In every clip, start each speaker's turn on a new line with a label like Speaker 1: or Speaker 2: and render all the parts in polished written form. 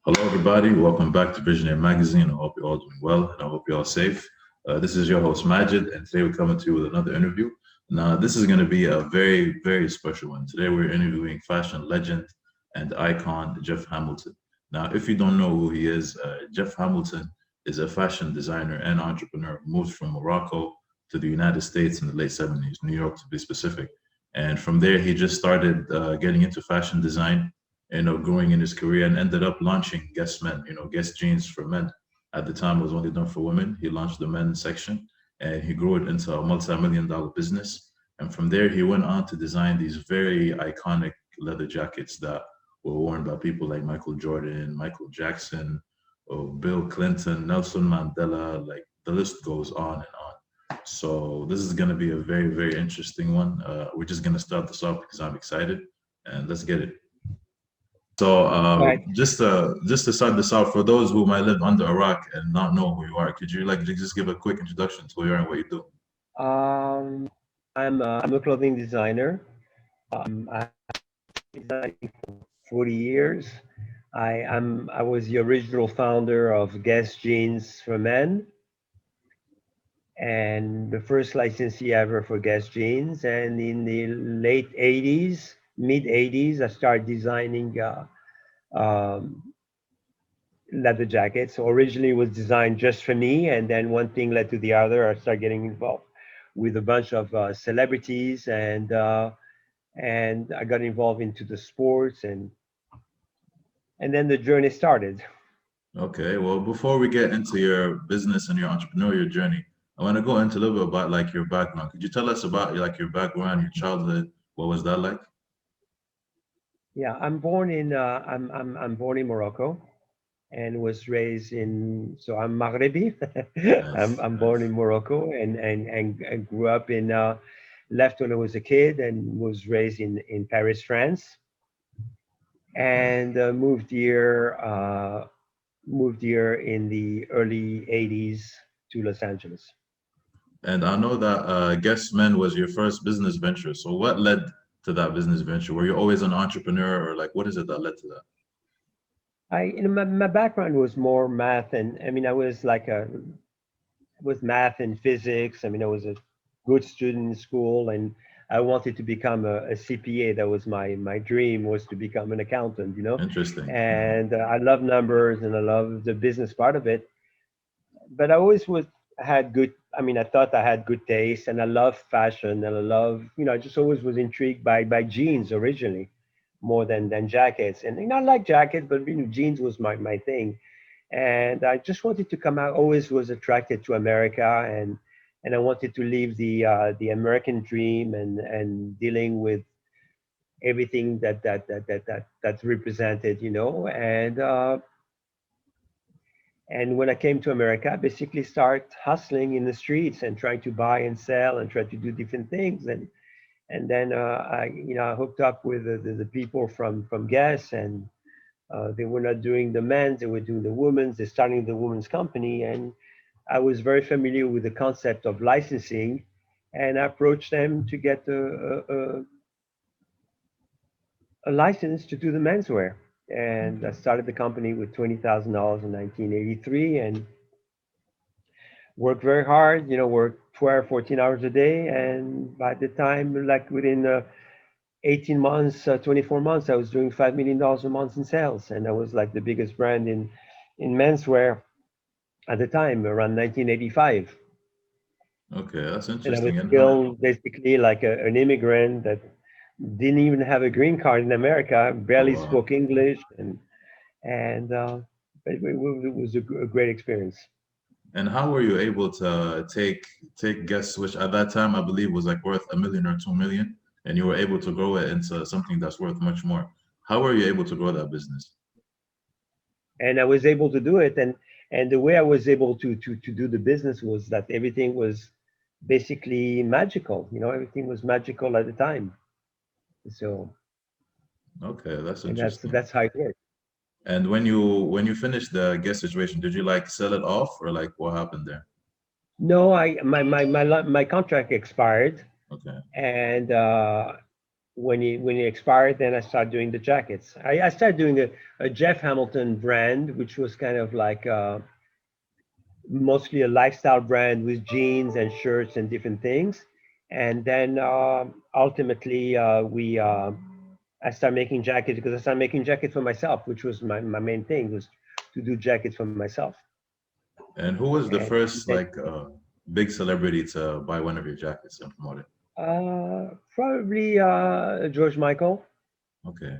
Speaker 1: Hello, everybody. Welcome back to Visionary Magazine. I hope you're all doing well and I hope you're all safe. This is your host, Majid, and today we're coming to you with another interview. Now, this is going to be a very, very special one. Today, we're interviewing fashion legend and icon Jeff Hamilton. Now, if you don't know who he is, Jeff Hamilton is a fashion designer and entrepreneur who moved from Morocco to the United States in the late 70s, New York to be specific. And from there, he just started getting into fashion design, growing in his career and ended up launching Guess Men, Guess Jeans for men. At the time, it was only done for women. He launched the men's section and he grew it into a multi-million dollar business. And from there, he went on to design these very iconic leather jackets that were worn by people like Michael Jordan, Michael Jackson, Bill Clinton, Nelson Mandela, like the list goes on and on. So this is going to be a very, very interesting one. We're just going to start this off because I'm excited and let's get it. So
Speaker 2: Right.
Speaker 1: just to start this out, for those who might live under a rock and not know who you are, could you like just give a quick introduction to who you are and what you do?
Speaker 2: Um, I'm a clothing designer. I've been designing for 40 years. I was the original founder of Guess Jeans for Men and the first licensee ever for Guess Jeans. And in the late 80s, mid 80s, I started designing um, leather jackets. So originally it was designed just for me, and then one thing led to the other. I started getting involved with a bunch of celebrities, and I got involved into the sports, and then the journey started.
Speaker 1: Okay, well, before we get into your business and your entrepreneurial journey, I want to go into a little bit about like your background. Could you tell us about like your background, your childhood? What was that like?
Speaker 2: Yeah, I'm born in Morocco and was raised in, so I'm Maghrebi. I'm
Speaker 1: Nice,
Speaker 2: I'm born
Speaker 1: nice.
Speaker 2: in Morocco and grew up in left when I was a kid and was raised in Paris, France, and moved here in the early 80s to Los Angeles.
Speaker 1: And I know that Guess Men was your first business venture. So what led to that business venture? Were you always an entrepreneur or like what is it that led to that?
Speaker 2: My background was more math, and I mean I was like a with math and physics. I mean I was a good student in school, and I wanted to become a CPA. That was my dream, was to become an accountant,
Speaker 1: Interesting.
Speaker 2: and I love numbers and I love the business part of it. But I always was had good. I mean, I thought I had good taste, and I love fashion, and I love, I just always was intrigued by jeans originally, more than jackets. And I like jackets, but jeans was my thing. And I just wanted to come out. Always was attracted to America, and I wanted to live the American dream, and dealing with everything that's represented, and when I came to America, I basically start hustling in the streets and trying to buy and sell and try to do different things. And then I hooked up with the people from Guess, and they were not doing the men's, they were doing the women's. They're starting the women's company, and I was very familiar with the concept of licensing, and I approached them to get a license to do the menswear. And I
Speaker 1: Okay.
Speaker 2: started the company with $20,000 in 1983, and worked very hard, worked 12, 14 hours a day. And by the time, like within 18 months, 24 months, I was doing $5 million a month in sales. And I was like the biggest brand in menswear at the time, around 1985.
Speaker 1: Okay, that's
Speaker 2: And I was
Speaker 1: interesting. And
Speaker 2: still basically like an immigrant that didn't even have a green card in America,
Speaker 1: oh
Speaker 2: barely
Speaker 1: wow.
Speaker 2: spoke English, and but it was a great experience.
Speaker 1: And how were you able to take Guess, which at that time I believe was like worth 1 million or 2 million, and you were able to grow it into something that's worth much more? How were you able to grow that business?
Speaker 2: And I was able to do it. And the way I was able to do the business was that everything was basically magical. Everything was magical at the time. So,
Speaker 1: Okay, that's
Speaker 2: and that's
Speaker 1: interesting.
Speaker 2: that's how it worked.
Speaker 1: And when you finished the Guess situation, did you like sell it off or like what happened there?
Speaker 2: No, my contract expired,
Speaker 1: Okay.
Speaker 2: and when it expired, then I started doing the jackets. I started doing a Jeff Hamilton brand, which was kind of like mostly a lifestyle brand with jeans and shirts and different things. And then ultimately, I started making jackets because I started making jackets for myself, which was my main thing was to do jackets for myself.
Speaker 1: And who was the
Speaker 2: And
Speaker 1: first
Speaker 2: then,
Speaker 1: like big celebrity to buy one of your jackets and promote it?
Speaker 2: probably George Michael.
Speaker 1: Okay.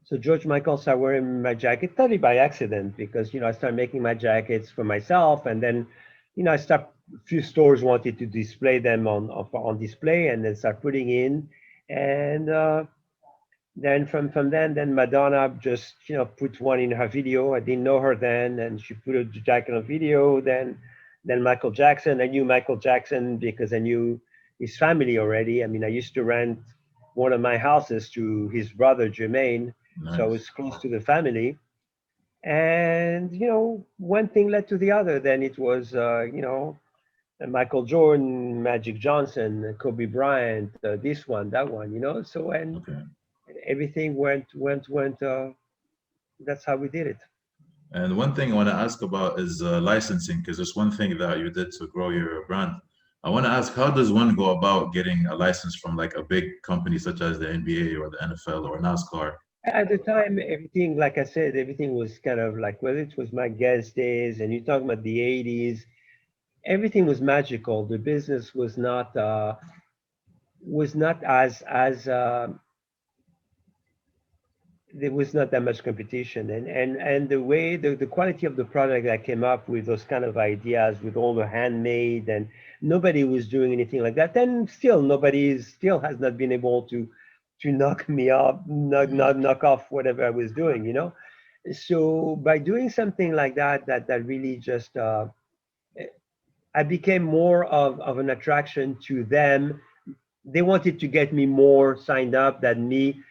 Speaker 2: So George Michael started wearing my jacket, totally by accident, because I started making my jackets for myself, and then I start a few stores wanted to display them on display, and then start putting in, and then from then Madonna just put one in her video. I didn't know her then, and she put a jacket on video. Then Michael Jackson. I knew Michael Jackson because I knew his family already. I mean, I used to rent one of my houses to his brother Jermaine, so I
Speaker 1: Nice.
Speaker 2: was close to the family. And one thing led to the other. Then it was Michael Jordan, Magic Johnson, Kobe Bryant, this one, that one. So and
Speaker 1: Okay.
Speaker 2: everything went. That's how we did it.
Speaker 1: And one thing I want to ask about is licensing, because it's one thing that you did to grow your brand. I want to ask, how does one go about getting a license from like a big company such as the NBA or the NFL or NASCAR?
Speaker 2: At the time, everything, like I said, everything was kind of like whether it was my guest days and you're talking about the '80s, everything was magical. The business was not as there was not that much competition, and the way the quality of the product that came up with those kind of ideas with all the handmade, and nobody was doing anything like that, and still nobody still has not been able to knock me off, knock off whatever I was doing. So by doing something like that really just I became more of an attraction to them. They wanted to get me more signed up than me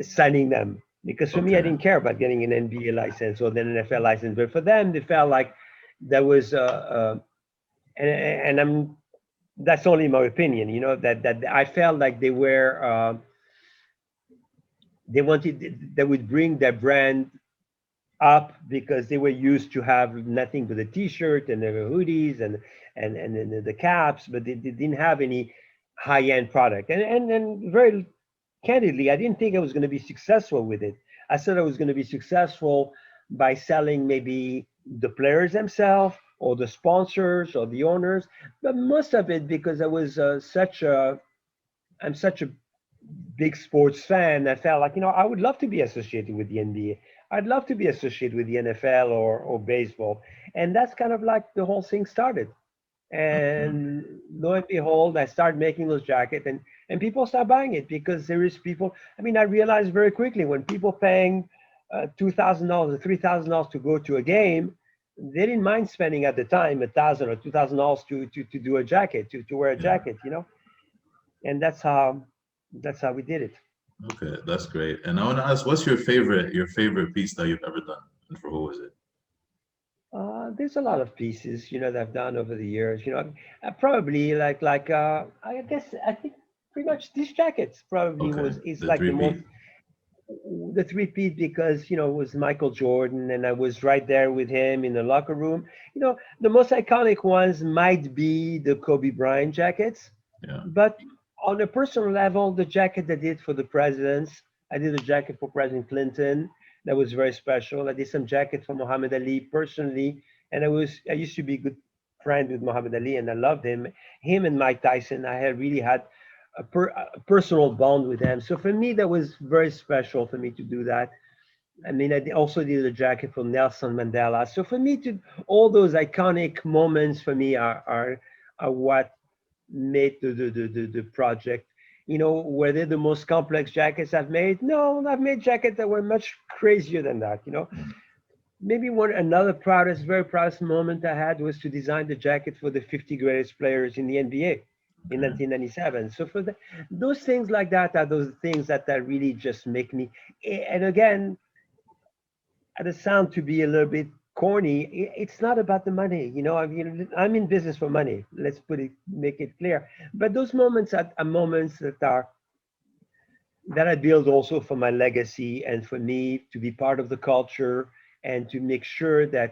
Speaker 2: signing them. Because for me, I
Speaker 1: Okay.
Speaker 2: didn't care about getting an NBA license or an NFL license, but for them, they felt like there was, and I'm that's only my opinion, that I felt like they wanted they would bring their brand up because they were used to have nothing but a T-shirt and the hoodies and the caps, but they didn't have any high-end product. And very candidly, I didn't think I was going to be successful with it. I thought I was going to be successful by selling maybe the players themselves or the sponsors or the owners, but most of it because I'm such a big sports fan. I felt like I would love to be associated with the NBA. I'd love to be associated with the NFL or baseball, and that's kind of like the whole thing started.
Speaker 1: Okay.
Speaker 2: And lo and behold, I started making those jackets, and people start buying it because there is people. I mean, I realized very quickly when people paying $2,000 or $3,000 to go to a game, they didn't mind spending at the time $1,000 or $2,000 to do a jacket, to wear a
Speaker 1: Yeah.
Speaker 2: jacket. And that's how we did it.
Speaker 1: Okay. That's great. And I want to ask, what's your favorite piece that you've ever done, and for who was it?
Speaker 2: There's a lot of pieces, that I've done over the years. Probably like I think pretty much these jackets probably
Speaker 1: Okay.
Speaker 2: was is
Speaker 1: The
Speaker 2: like the
Speaker 1: three
Speaker 2: most
Speaker 1: P.
Speaker 2: the three-peat because it was Michael Jordan and I was right there with him in the locker room. The most iconic ones might be the Kobe Bryant jackets,
Speaker 1: Yeah.
Speaker 2: but on a personal level, the jacket I did for the presidents, I did a jacket for President Clinton that was very special. I did some jackets for Muhammad Ali personally, and I used to be a good friend with Muhammad Ali, and I loved him. Him and Mike Tyson, I had really had a personal bond with them. So for me, that was very special for me to do that. I mean, also did a jacket for Nelson Mandela. So for me, to all those iconic moments for me are what made the project. Were they the most complex jackets I've made? No, I've made jackets that were much crazier than that.
Speaker 1: Mm.
Speaker 2: Maybe another very proudest moment I had was to design the jacket for the 50 greatest players in the NBA in
Speaker 1: Okay.
Speaker 2: 1997. So those things like that are those things that really just make me. And again, at a sound to be a little bit corny, it's not about the money. I mean, I'm in business for money. Let's make it clear. But those moments are moments that are that I build also for my legacy and for me to be part of the culture and to make sure that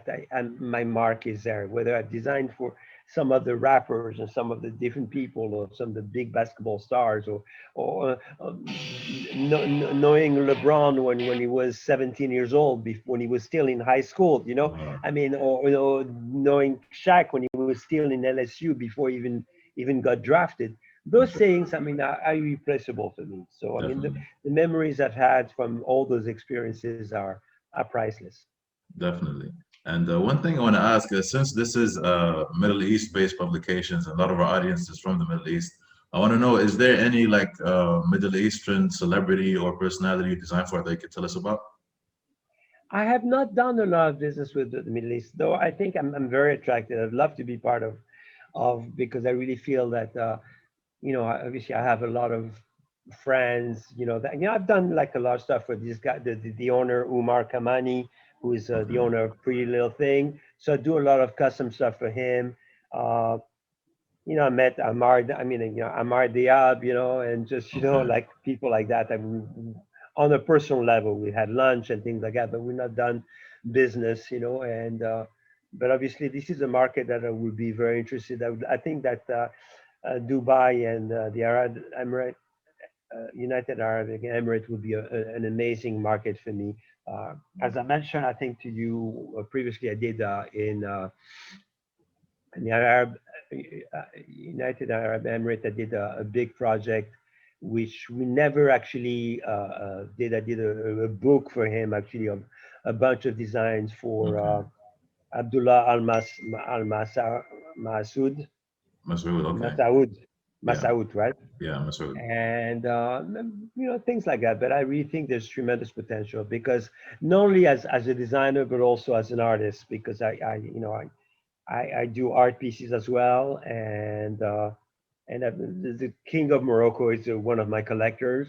Speaker 2: my mark is there, whether I've designed for some of the rappers and some of the different people or some of the big basketball stars or knowing LeBron when he was 17 years old, when he was still in high school,
Speaker 1: Wow.
Speaker 2: I mean, or knowing Shaq when he was still in LSU before he even got drafted. Those
Speaker 1: Okay.
Speaker 2: things, I mean, are irreplaceable to me. So, I mean,
Speaker 1: Definitely.
Speaker 2: the memories I've had from all those experiences are priceless.
Speaker 1: Definitely. And one thing I want to ask is, since this is Middle East-based publications, and a lot of our audience is from the Middle East, I want to know, is there any like Middle Eastern celebrity or personality you design for that you could tell us about?
Speaker 2: I have not done a lot of business with the Middle East, though I think I'm very attracted. I'd love to be part of because I really feel that obviously I have a lot of friends, that I've done like a lot of stuff with this guy, the owner Umar Kamani, who is the
Speaker 1: Okay.
Speaker 2: owner of Pretty Little Thing. So I do a lot of custom stuff for him. Uh, I met Amar Diab, and just,
Speaker 1: Okay.
Speaker 2: like people like that. I mean, on a personal level, we had lunch and things like that, but we're not done business, and, but obviously this is a market that I would be very interested. I think that Dubai and the United Arab Emirates would be an amazing market for me. As I mentioned, I think to you previously, I did in the United Arab Emirates, I did a big project, which we never actually did. I did a book for him, actually, of a bunch of designs for
Speaker 1: Okay.
Speaker 2: Abdullah Al Masoud,
Speaker 1: Masood. Okay.
Speaker 2: Masaud,
Speaker 1: Yeah.
Speaker 2: Masaud, right?
Speaker 1: Yeah. Masood.
Speaker 2: And things like that. But I really think there's tremendous potential because not only as a designer but also as an artist, because I do art pieces as well, and the King of Morocco is one of my collectors,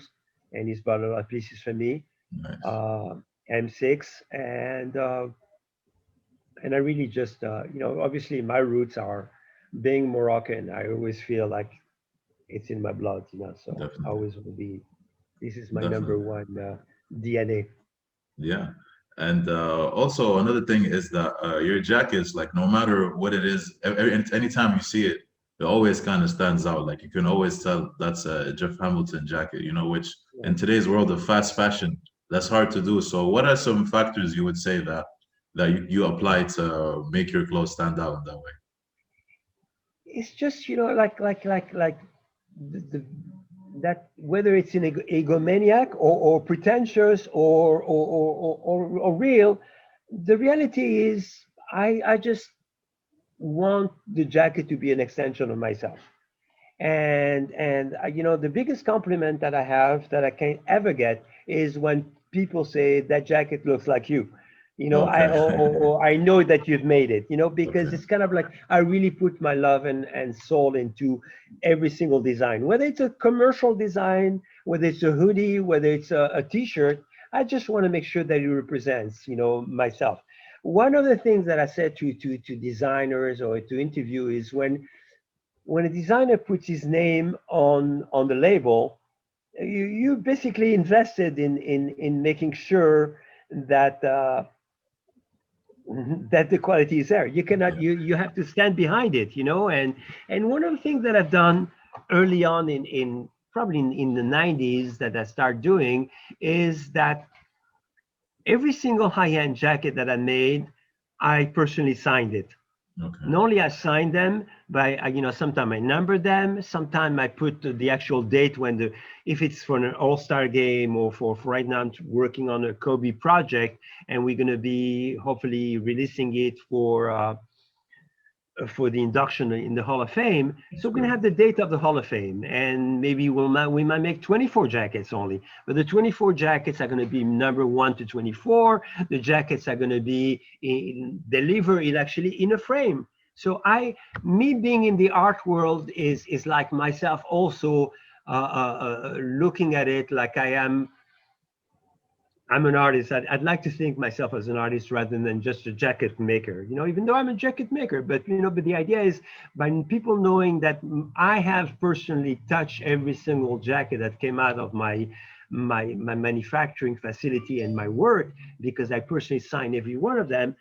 Speaker 2: and he's bought a lot of pieces for me,
Speaker 1: Nice.
Speaker 2: uh, M6, and I really just obviously my roots are being Moroccan. I always feel like it's in my blood, so I
Speaker 1: Definitely.
Speaker 2: always will be. This is my number
Speaker 1: Definitely.
Speaker 2: one DNA.
Speaker 1: Yeah. And also another thing is that your jackets, like no matter what it is, anytime you see it, it always kind of stands out. Like you can always tell that's a Jeff Hamilton jacket, which
Speaker 2: Yeah.
Speaker 1: in today's world of fast fashion, that's hard to do. So what are some factors you would say that you apply to make your clothes stand out in that way?
Speaker 2: It's just like the that whether it's an egomaniac or pretentious or real, the reality is I just want the jacket to be an extension of myself. And the biggest compliment that I have that I can ever get is when people say that jacket looks like you. I
Speaker 1: Okay.
Speaker 2: or I know that you've made it, because
Speaker 1: Okay.
Speaker 2: it's kind of like I really put my love and soul into every single design, whether it's a commercial design, whether it's a hoodie, whether it's a t-shirt. I just want to make sure that it represents, myself. One of the things that I said to designers or to interview is when a designer puts his name on the label, you basically invested in making sure that that the quality is there. You cannot
Speaker 1: Okay.
Speaker 2: you have to stand behind it, and one of the things that I've done early on in probably in the 90s that I started doing is that every single high-end jacket that I made, I personally signed it.
Speaker 1: Okay.
Speaker 2: Not only I sign them, but sometimes I number them. Sometimes I put the actual date if it's for an All-Star game or for right now I'm working on a Kobe project, and we're gonna be hopefully releasing it for the induction in the Hall of Fame.
Speaker 1: That's
Speaker 2: So we're gonna
Speaker 1: cool.
Speaker 2: have the date of the Hall of Fame, and maybe we might make 24 jackets only, but the 24 jackets are gonna be number 1 to 24. The jackets are gonna be delivered actually in a frame. So me being in the art world is like myself also looking at it like I'm an artist. I'd like to think myself as an artist rather than just a jacket maker. Even though I'm a jacket maker, but the idea is by people knowing that I have personally touched every single jacket that came out of my manufacturing facility and my work, because I personally sign every one of them,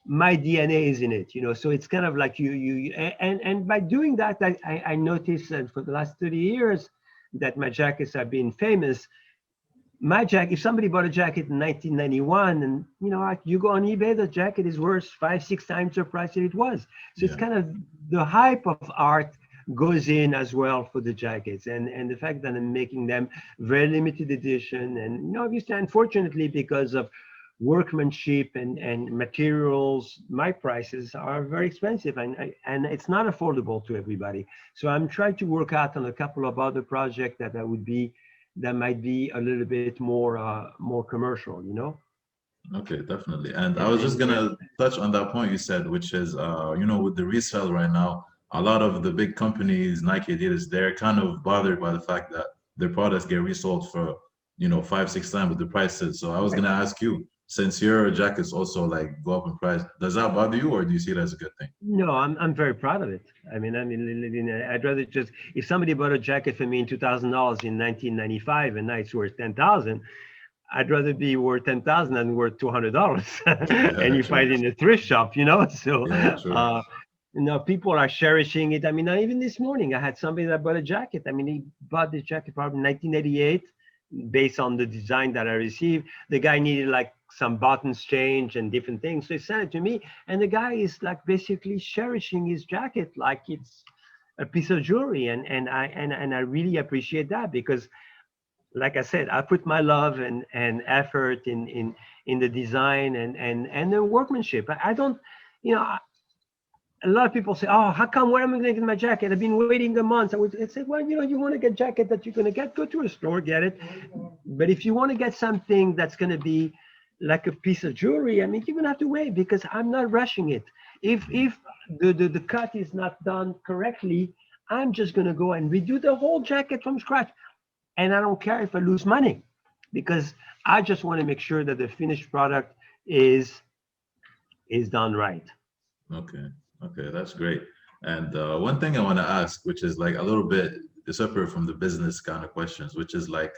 Speaker 2: my DNA is in it, you know. So it's kind of like and by doing that, I noticed that for the last 30 years that my jackets have been famous. My jacket, if somebody bought a jacket in 1991, and you know, like you go on eBay, the jacket is worth 5-6 times the price that it was. So it's
Speaker 1: Yeah.
Speaker 2: kind of the hype of art goes in as well for the jackets, and the fact that I'm making them very limited edition, and you know, obviously, unfortunately, because of workmanship and materials, my prices are very expensive, and it's not affordable to everybody. So I'm trying to work out on a couple of other projects that might be a little bit more commercial, you know.
Speaker 1: Okay, definitely. And I was just
Speaker 2: And yeah,
Speaker 1: gonna touch on that point you said, which is, with the resale right now, a lot of the big companies, Nike, Adidas, they're kind of bothered by the fact that their products get resold for, 5, 6 times with the prices. So I was
Speaker 2: right.
Speaker 1: gonna ask you, since your jackets also like go up in price, does that bother you, or do you see it as a good thing?
Speaker 2: No, I'm very proud of it. I'd rather just, if somebody bought a jacket for me in $2,000 in 1995 and now it's worth 10,000, I'd rather be worth 10,000 than worth $200. And
Speaker 1: Yeah,
Speaker 2: you
Speaker 1: true.
Speaker 2: find it in a thrift shop, you know. So,
Speaker 1: Yeah, true.
Speaker 2: people are cherishing it. I mean, even this morning, I had somebody that bought a jacket. I mean, he bought this jacket probably in 1988, based on the design that I received. The guy needed like some buttons change and different things, so he sent it to me. And the guy is like basically cherishing his jacket like it's a piece of jewelry, and I really appreciate that, because like I said, I put my love and effort in the design and the workmanship. I don't, you know, a lot of people say, "Oh, how come? Where am I going to get my jacket? I've been waiting a month." I say, "Well, you know, you want to get jacket that you're going to get, go to a store, get it. But if you want to get something that's going to be like a piece of jewelry, I mean, you're going to have to wait, because I'm not rushing it. If the cut is not done correctly, I'm just going to go and redo the whole jacket from scratch, and I don't care if I lose money, because I just want to make sure that the finished product is done right."
Speaker 1: Okay, okay, that's great. And one thing I want to ask, which is like a little bit separate from the business kind of questions, which is like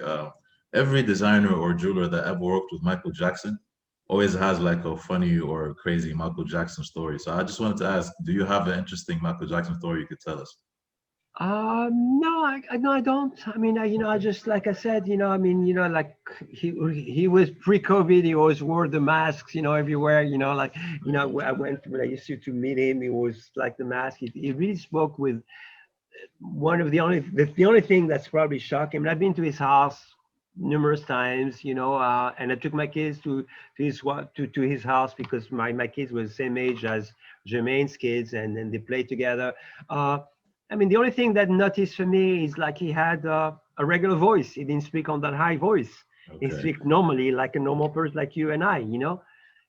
Speaker 1: every designer or jeweler that ever worked with Michael Jackson always has like a funny or crazy Michael Jackson story. So I just wanted to ask, do you have an interesting Michael Jackson story you could tell us?
Speaker 2: No, no, I don't. I mean, I
Speaker 1: Okay.
Speaker 2: just, like I said, I mean, like he was pre-COVID. He always wore the masks, everywhere. Like,
Speaker 1: Yeah,
Speaker 2: I
Speaker 1: true.
Speaker 2: went when I used to meet him. He was like the mask. He really spoke with one of the only thing that's probably shocked him. And I've been to his house numerous times, and I took my kids to his house, because my kids were the same age as Jermaine's kids, and then they played together. Uh, I mean, the only thing that noticed for me is like he had a regular voice. He didn't speak on that high voice. He
Speaker 1: Okay.
Speaker 2: speak normally like a normal person, like you and I.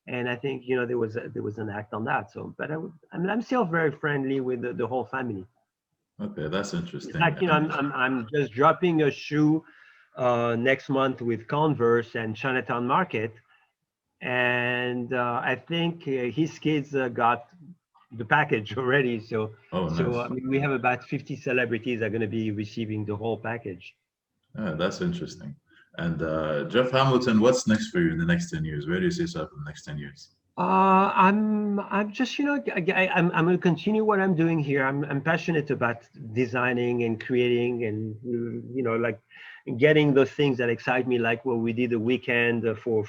Speaker 2: And I think there was an act on that. So, but I'm still very friendly with the whole family.
Speaker 1: Okay, that's
Speaker 2: It's
Speaker 1: interesting.
Speaker 2: like,
Speaker 1: And
Speaker 2: I'm just dropping a shoe next month with Converse and Chinatown Market, and I think his kids got the package already. So,
Speaker 1: oh,
Speaker 2: I
Speaker 1: nice.
Speaker 2: mean, we have about 50 celebrities are going to be receiving the whole package.
Speaker 1: Yeah, that's interesting. And Jeff Hamilton, what's next for you in the next 10 years? Where do you see yourself in the next 10 years?
Speaker 2: I'm just, I'm going to continue what I'm doing here. I'm passionate about designing and creating, and like getting those things that excite me, like what we did the weekend for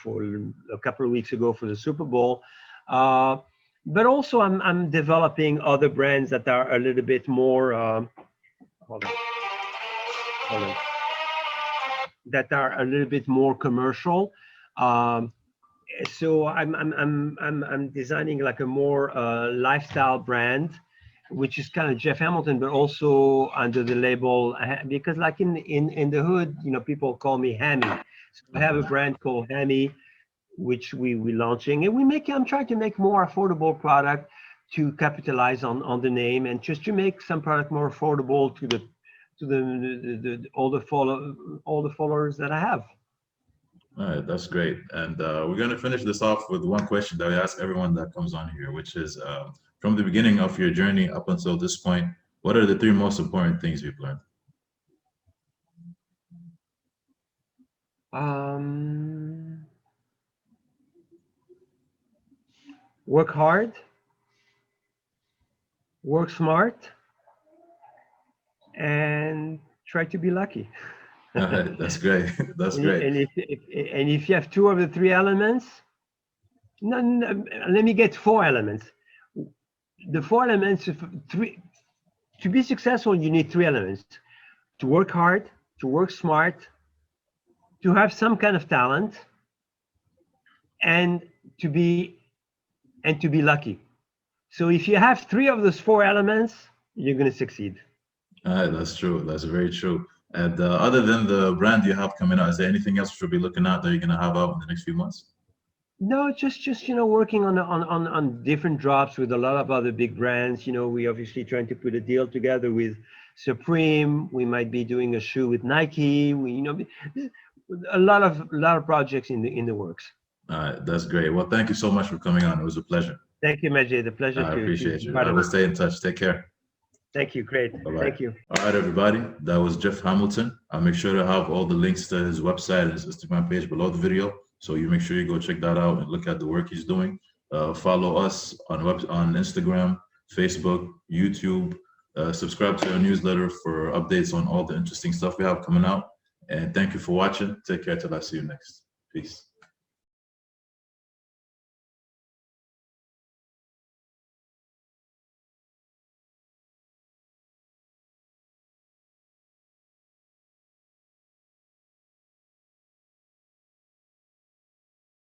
Speaker 2: a couple of weeks ago for the Super Bowl. Uh, but also, I'm developing other brands that are a little bit more. Hold on, hold on, that are a little bit more commercial. Um, so I'm designing like a more lifestyle brand, which is kind of Jeff Hamilton, but also under the label, because like in the hood, people call me Hammy. So I have a
Speaker 1: Okay.
Speaker 2: brand called Hammy, which we launching, and I'm trying to make more affordable product to capitalize on the name, and just to make some product more affordable to all the followers that I have.
Speaker 1: All right, that's great. And we're going to finish this off with one question that we ask everyone that comes on here, which is from the beginning of your journey up until this point, what are the three most important things you've learned?
Speaker 2: Work hard, work smart, and try to be lucky.
Speaker 1: All right, that's great. That's
Speaker 2: And,
Speaker 1: great.
Speaker 2: and if you have two of the three elements, no, no, let me get four elements. The four elements, three, to be successful, you need three elements: to work hard, to work smart, to have some kind of talent, and to be lucky. So if you have three of those four elements, you're going to succeed.
Speaker 1: All right, that's true. That's very true. And other than the brand you have coming out, is there anything else we should be looking at that you're gonna have out in the next few months?
Speaker 2: No, just working on different drops with a lot of other big brands. We obviously trying to put a deal together with Supreme. We might be doing a shoe with Nike. A lot of projects in the works.
Speaker 1: All right, that's great. Well, thank you so much for coming on. It was a pleasure.
Speaker 2: Thank you, Majid. The pleasure
Speaker 1: I
Speaker 2: to
Speaker 1: appreciate
Speaker 2: be
Speaker 1: you.
Speaker 2: part
Speaker 1: I
Speaker 2: of
Speaker 1: will
Speaker 2: it.
Speaker 1: stay in touch. Take care.
Speaker 2: Thank you. Great.
Speaker 1: Bye-bye.
Speaker 2: Thank you.
Speaker 1: All right, everybody. That was Jeff Hamilton. I'll make sure to have all the links to his website and his Instagram page below the video. So you make sure you go check that out and look at the work he's doing. Follow us on Instagram, Facebook, YouTube. Subscribe to our newsletter for updates on all the interesting stuff we have coming out. And thank you for watching. Take care till I see you next. Peace.